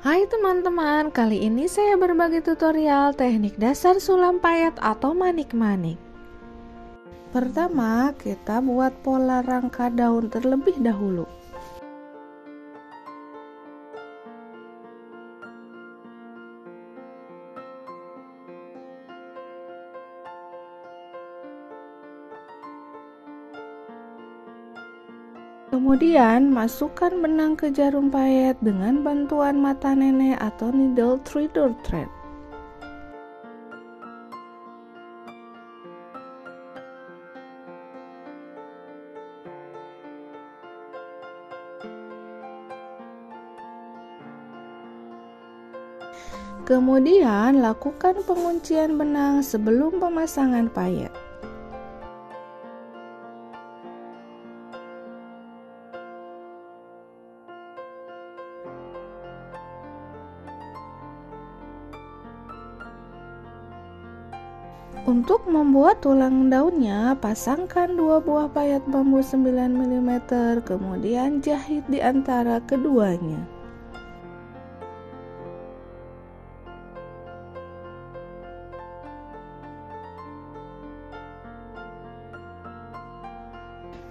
Hai teman-teman, kali ini saya berbagi tutorial teknik dasar sulam payet atau manik-manik. Pertama, kita buat pola rangka daun terlebih dahulu. Kemudian, masukkan benang ke jarum payet dengan bantuan mata nenek atau needle threader thread. Kemudian, lakukan penguncian benang sebelum pemasangan payet. Untuk membuat tulang daunnya, pasangkan 2 buah payet bambu 9 mm, kemudian jahit di antara keduanya.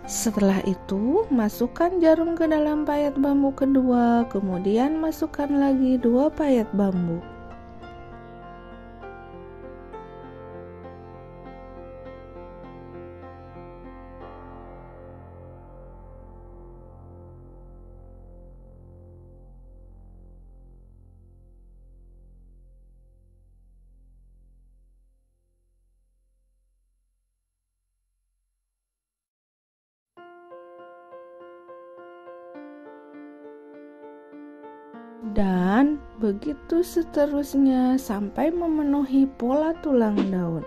Setelah itu, masukkan jarum ke dalam payet bambu kedua, kemudian masukkan lagi 2 payet bambu. Dan begitu seterusnya sampai memenuhi pola tulang daun.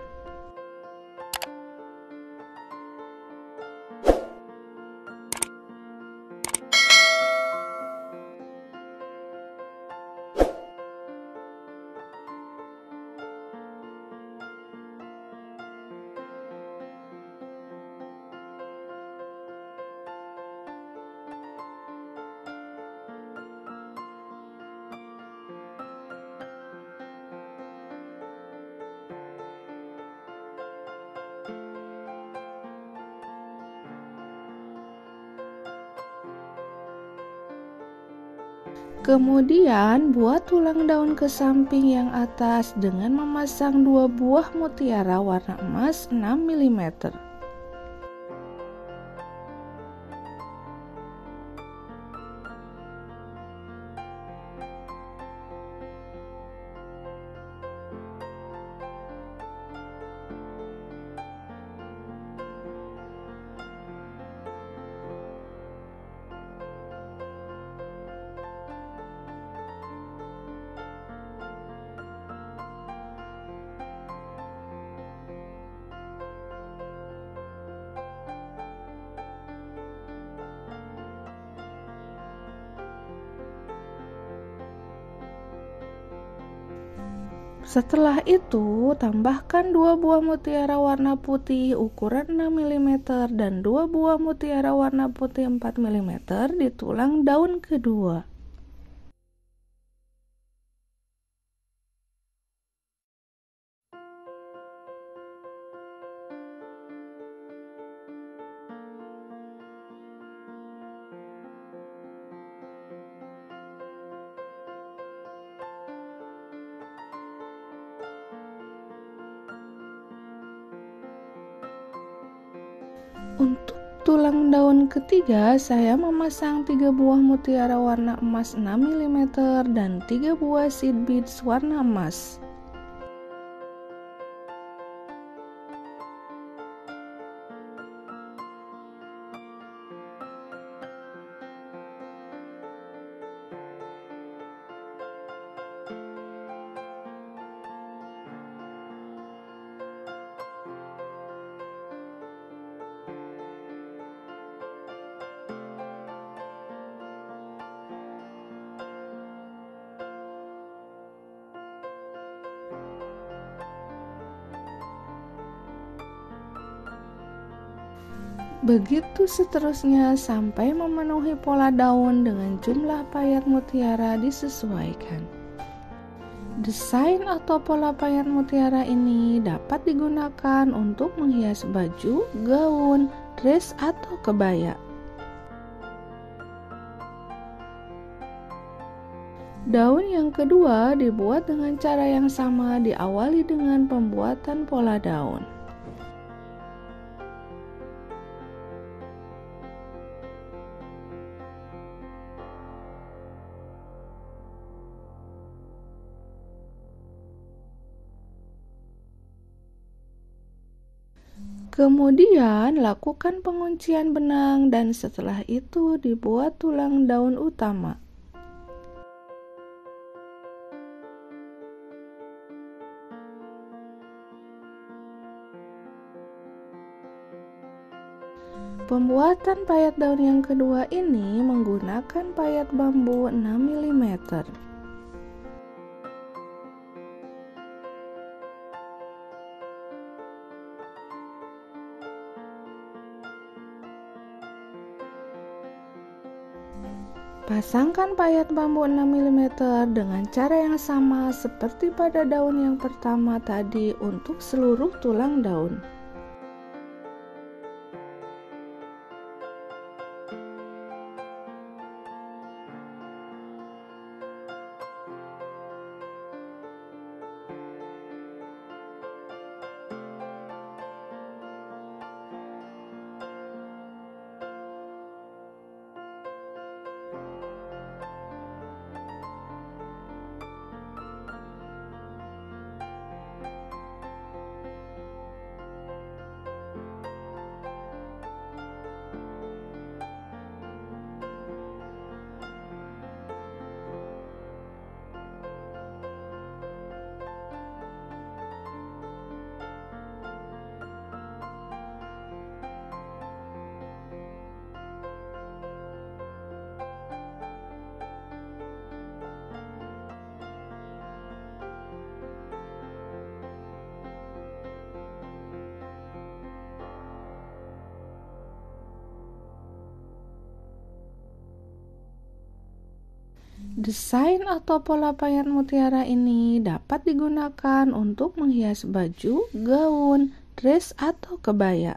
Kemudian buat tulang daun ke samping yang atas dengan memasang 2 buah mutiara warna emas 6 mm. Setelah itu, tambahkan 2 buah mutiara warna putih ukuran 6 mm dan 2 buah mutiara warna putih 4 mm di tulang daun kedua. Untuk tulang daun ketiga, saya memasang 3 buah mutiara warna emas 6 mm dan 3 buah seed beads warna emas. Begitu seterusnya sampai memenuhi pola daun dengan jumlah payet mutiara disesuaikan. Desain atau pola payet mutiara ini dapat digunakan untuk menghias baju, gaun, dress, atau kebaya. Daun yang kedua dibuat dengan cara yang sama, diawali dengan pembuatan pola daun. Kemudian lakukan penguncian benang dan setelah itu dibuat tulang daun utama. Pembuatan payet daun yang kedua ini menggunakan payet bambu 6 mm. Pasangkan payet bambu 6 mm dengan cara yang sama seperti pada daun yang pertama tadi untuk seluruh tulang daun. Desain atau pola payet mutiara ini dapat digunakan untuk menghias baju, gaun, dress, atau kebaya.